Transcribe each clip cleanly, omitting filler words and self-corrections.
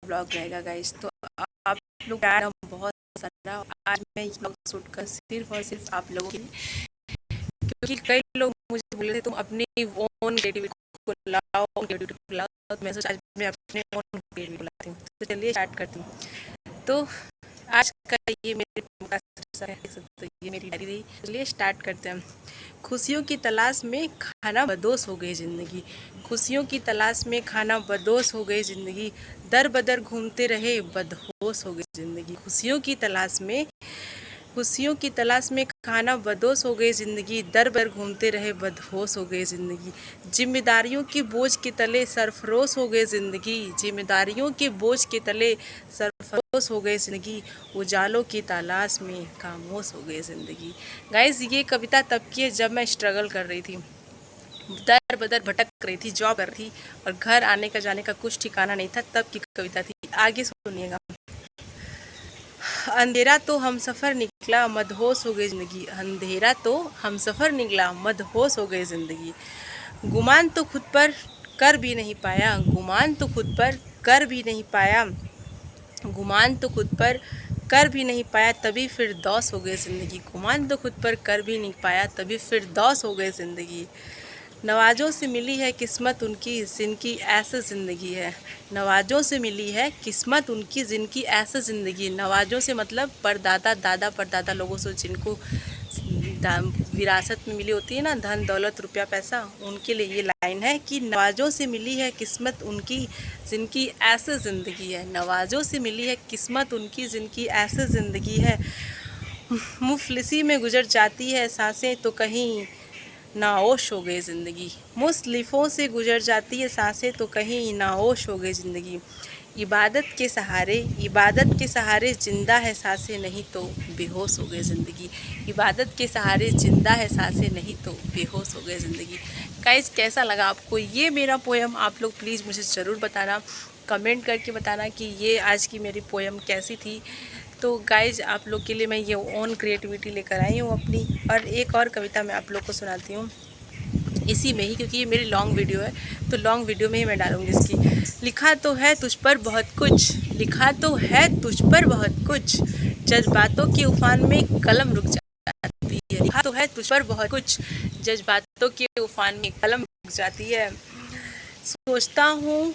Blog रहेगा guys. तो आप लोग प्यार बहुत सारा, आज मैं ये ब्लॉग शूट कर सिर्फ और सिर्फ आप लोगों के लिए, क्योंकि कई लोग मुझे बोल रहे थे तुम अपनी ओन क्रिएटिविटी को लाओ, क्रिएटिविटी को लाओ। तो मैं सोचा आज मैं अपने ओन क्रिएटिविटी को लाती हूँ। तो चलिए स्टार्ट करती हूँ। तो आज का ये मेरे का शीर्षक है, तो ये मेरी डायरी रही। चलिए स्टार्ट करते हैं। खुशियों की तलाश में खाना बदोश हो गई ज़िंदगी, खुशियों की तलाश में खाना बदोश हो गई ज़िंदगी, दर बदर घूमते रहे बदहोश हो गई ज़िंदगी। खुशियों की तलाश में खाना बदोश हो गई ज़िंदगी, दर बदर घूमते रहे बदहोश हो गई ज़िंदगी। जिम्मेदारियों के बोझ के तले सरफरोश हो गई ज़िंदगी, जिम्मेदारियों के बोझ के तले सरफरोश हो गई ज़िंदगी, उजालों की तलाश में खामोश हो गई ज़िंदगी। गाइस, ये कविता तब की है जब मैं स्ट्रगल कर रही थी, दर बदर भटक रही थी, जॉब कर रही थी और घर आने का जाने का कुछ ठिकाना नहीं था। तब की कविता थी। आगे सुनिएगा। अंधेरा तो हम सफ़र निकला मदहोश हो गई ज़िंदगी, अंधेरा तो हम सफ़र निकला मदहोश हो गई ज़िंदगी। गुमान तो खुद पर कर भी नहीं पाया, गुमान तो खुद पर कर भी नहीं पाया, गुमान तो खुद पर कर भी नहीं पाया, तभी फिर दौस हो गई ज़िंदगी। गुमान तो खुद पर कर भी नहीं पाया, तभी फिर दौस हो गई ज़िंदगी। नवाजों से मिली है किस्मत उनकी जिनकी ऐसी ज़िंदगी है, नवाजों से मिली है किस्मत उनकी जिनकी ऐसी ज़िंदगी। नवाजों से मतलब परदादा, दादा परदादा लोगों से जिनको विरासत में मिली होती है ना, धन दौलत रुपया पैसा, उनके लिए ये लाइन है कि नवाजों से मिली है किस्मत उनकी जिनकी ऐसी ज़िंदगी है, नवाजों से मिली है किस्मत उनकी जिनकी ऐसी ज़िंदगी है। मुफलिसी में गुजर जाती है सांसें तो कहीं नाओश हो गई ज़िंदगी, मुसलिफ़ों से गुजर जाती है सांसें तो कहीं नाओश हो गई ज़िंदगी। इबादत के सहारे ज़िंदा है सांसें, नहीं तो बेहोश हो गई ज़िंदगी। इबादत के सहारे ज़िंदा है सांसें, नहीं तो बेहोश हो गई ज़िंदगी। गाइस, कैसा लगा आपको ये मेरा पोएम? आप लोग प्लीज़ मुझे ज़रूर बताना, कमेंट करके बताना कि ये आज की मेरी पोएम कैसी थी। तो गाइज, आप लोग के लिए मैं ये ओन क्रिएटिविटी लेकर आई हूँ अपनी। और एक और कविता मैं आप लोग को सुनाती हूँ इसी में ही, क्योंकि ये मेरी लॉन्ग वीडियो है तो लॉन्ग वीडियो में ही मैं डालूँगी इसकी। लिखा तो है तुझ पर बहुत कुछ, लिखा तो है तुझ पर बहुत कुछ, जज्बातों के उफान में कलम रुक जाती है। लिखा तो है तुझ पर बहुत कुछ, जज्बातों के उफान में कलम रुक जाती है। सोचता हूँ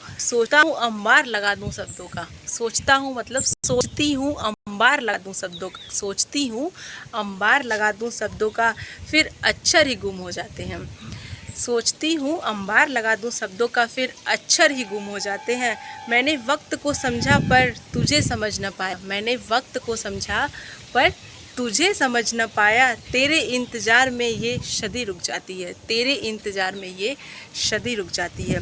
अंबार लगा दूँ शब्दों का, सोचता हूँ मतलब सोचती हूँ अंबार लगा दूँ शब्दों का, सोचती हूँ अंबार लगा दूँ शब्दों का, फिर अक्षर ही गुम हो जाते हैं। सोचती हूँ अंबार लगा दूँ शब्दों का, फिर अक्षर ही गुम हो जाते हैं। मैंने वक्त को समझा पर तुझे समझ न पाया, मैंने वक्त को समझा पर तुझे समझ न पाया, तेरे इंतज़ार में ये सदी रुक जाती है, तेरे इंतज़ार में ये सदी रुक जाती है।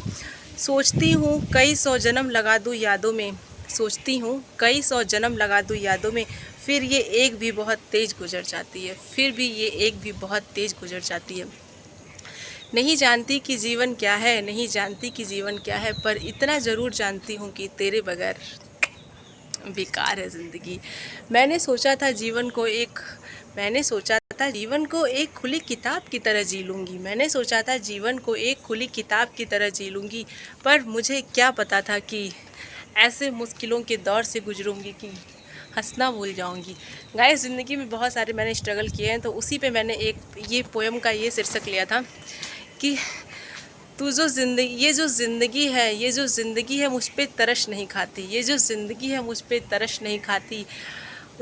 सोचती हूँ कई सौ जन्म लगा दूँ यादों में, सोचती हूँ कई सौ जन्म लगा दूँ यादों में, फिर ये एक भी बहुत तेज़ गुजर जाती है, फिर भी ये एक भी बहुत तेज़ गुजर जाती है। नहीं जानती कि जीवन क्या है, नहीं जानती कि जीवन क्या है, पर इतना ज़रूर जानती हूँ कि तेरे बगैर बेकार है ज़िंदगी। मैंने सोचा था जीवन को एक खुली किताब की तरह जी लूँगी, मैंने सोचा था जीवन को एक खुली किताब की तरह जी लूँगी, पर मुझे क्या पता था कि ऐसे मुश्किलों के दौर से गुजरूँगी कि हंसना भूल जाऊँगी। गाइस, ज़िंदगी में बहुत सारे मैंने स्ट्रगल किए हैं, तो उसी पे मैंने एक ये पोएम का ये शीर्षक लिया था कि तू जो ये जो ज़िंदगी है मुझ पे तरस नहीं खाती, ये जो ज़िंदगी है मुझ पे तरस नहीं खाती,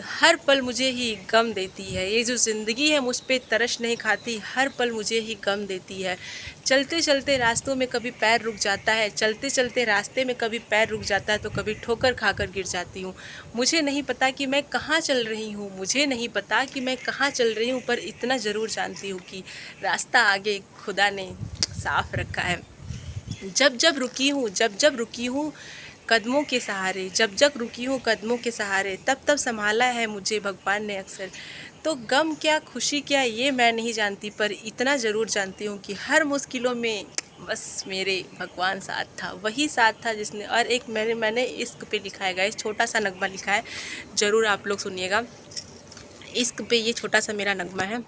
हर पल मुझे ही गम देती है। ये जो ज़िंदगी है मुझ पे तरस नहीं खाती, हर पल मुझे ही गम देती है। चलते चलते रास्तों में कभी पैर रुक जाता है, चलते चलते रास्ते में कभी पैर रुक जाता है, तो कभी ठोकर खाकर गिर जाती हूँ। मुझे नहीं पता कि मैं कहाँ चल रही हूँ, मुझे नहीं पता कि मैं कहाँ चल रही हूँ, पर इतना ज़रूर जानती हूँ कि रास्ता आगे खुदा ने साफ रखा है। जब जब रुकी हूँ कदमों के सहारे, जब जब रुकी हूँ कदमों के सहारे, तब तब संभाला है मुझे भगवान ने अक्सर। तो गम क्या खुशी क्या ये मैं नहीं जानती, पर इतना ज़रूर जानती हूँ कि हर मुश्किलों में बस मेरे भगवान साथ था, वही साथ था जिसने। और एक मैंने इश्क पे लिखा है गाइस, छोटा सा नगमा लिखा है, ज़रूर आप लोग सुनिएगा। इश्क पे ये छोटा सा मेरा नगमा है।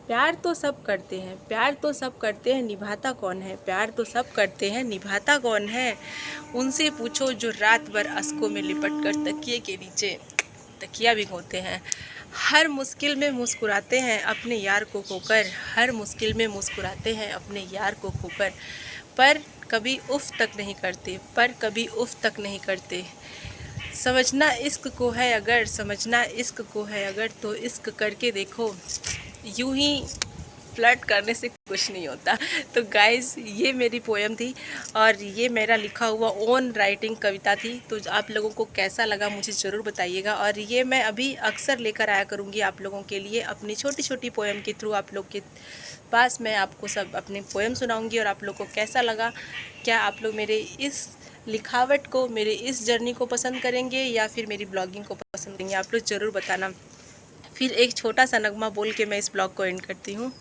प्यार तो सब करते हैं, प्यार तो सब करते हैं, निभाता कौन है? प्यार तो सब करते हैं, निभाता कौन है? उनसे पूछो जो रात भर अश्कों में लिपट कर तकिए के नीचे तकिया भिगोते हैं। हर मुश्किल में मुस्कुराते हैं अपने यार को खोकर, हर मुश्किल में मुस्कुराते हैं अपने यार को खोकर, पर कभी उफ़ तक नहीं करते, पर कभी उफ़ तक नहीं करते। समझना इश्क को है अगर, समझना इश्क को है अगर, तो इश्क करके देखो। यूं ही फ्लर्ट करने से कुछ नहीं होता। तो गाइज़, ये मेरी पोएम थी और ये मेरा लिखा हुआ ओन राइटिंग कविता थी। तो आप लोगों को कैसा लगा मुझे ज़रूर बताइएगा। और ये मैं अभी अक्सर लेकर आया करूँगी आप लोगों के लिए अपनी छोटी छोटी पोएम के थ्रू। आप लोग के पास मैं आपको सब अपनी पोएम सुनाऊँगी और आप लोग को कैसा लगा, क्या आप लोग मेरे इस लिखावट को, मेरे इस जर्नी को पसंद करेंगे या फिर मेरी ब्लॉगिंग को पसंद करेंगे, आप लोग ज़रूर बताना। फिर एक छोटा सा नगमा बोल के मैं इस ब्लॉग को एंड करती हूँ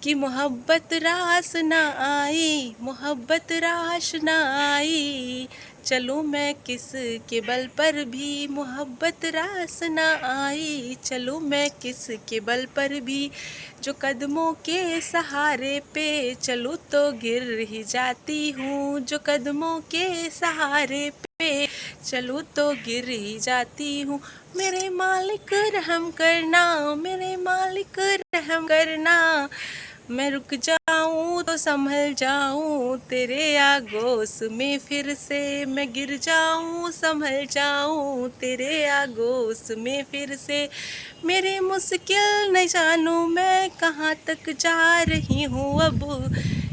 कि मोहब्बत रास ना आई, मोहब्बत रास ना आई, चलो मैं किस के बल पर भी, मोहब्बत रास ना आई, चलो मैं किस के बल पर भी, जो कदमों के सहारे पे चलो तो गिर ही जाती हूँ, जो कदमों के सहारे पे चलो तो गिर ही जाती हूँ। मेरे मालिक रहम करना, मेरे मालिक रहम करना, मैं रुक जाऊं तो संभल जाऊं, तेरे आगोश में फिर से मैं गिर जाऊं, संभल जाऊं, तेरे आगोश में फिर से। मेरे मुश्किल न जानूं मैं कहाँ तक जा रही हूँ अब,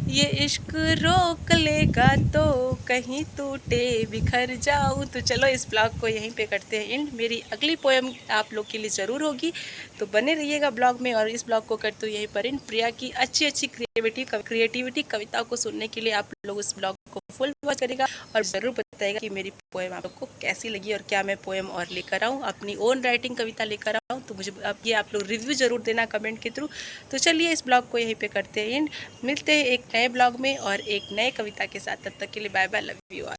ये इश्क रोक लेगा तो कहीं टूटे बिखर जाऊँ। तो चलो इस ब्लॉग को यहीं पे करते हैं एंड। मेरी अगली पोएम आप लोग के लिए ज़रूर होगी, तो बने रहिएगा ब्लॉग में। और इस ब्लॉग को करते हुए यहीं पर एंड। प्रिया की अच्छी अच्छी क्रिएटिविटी कविताओं को सुनने के लिए आप लोग इस ब्लॉग को फुल वॉच करेगा और ज़रूर बताएगा कि मेरी पोएम आप लोग को कैसी लगी और क्या मैं पोएम और लेकर आऊँ, अपनी ओन राइटिंग कविता लेकर आऊँ। तो मुझे अब ये आप लोग रिव्यू ज़रूर देना कमेंट के थ्रू। तो चलिए इस ब्लॉग को यहीं पे करते हैं एंड। मिलते हैं एक नए ब्लॉग में और एक नए कविता के साथ। तब तक के लिए bye bye, love you all.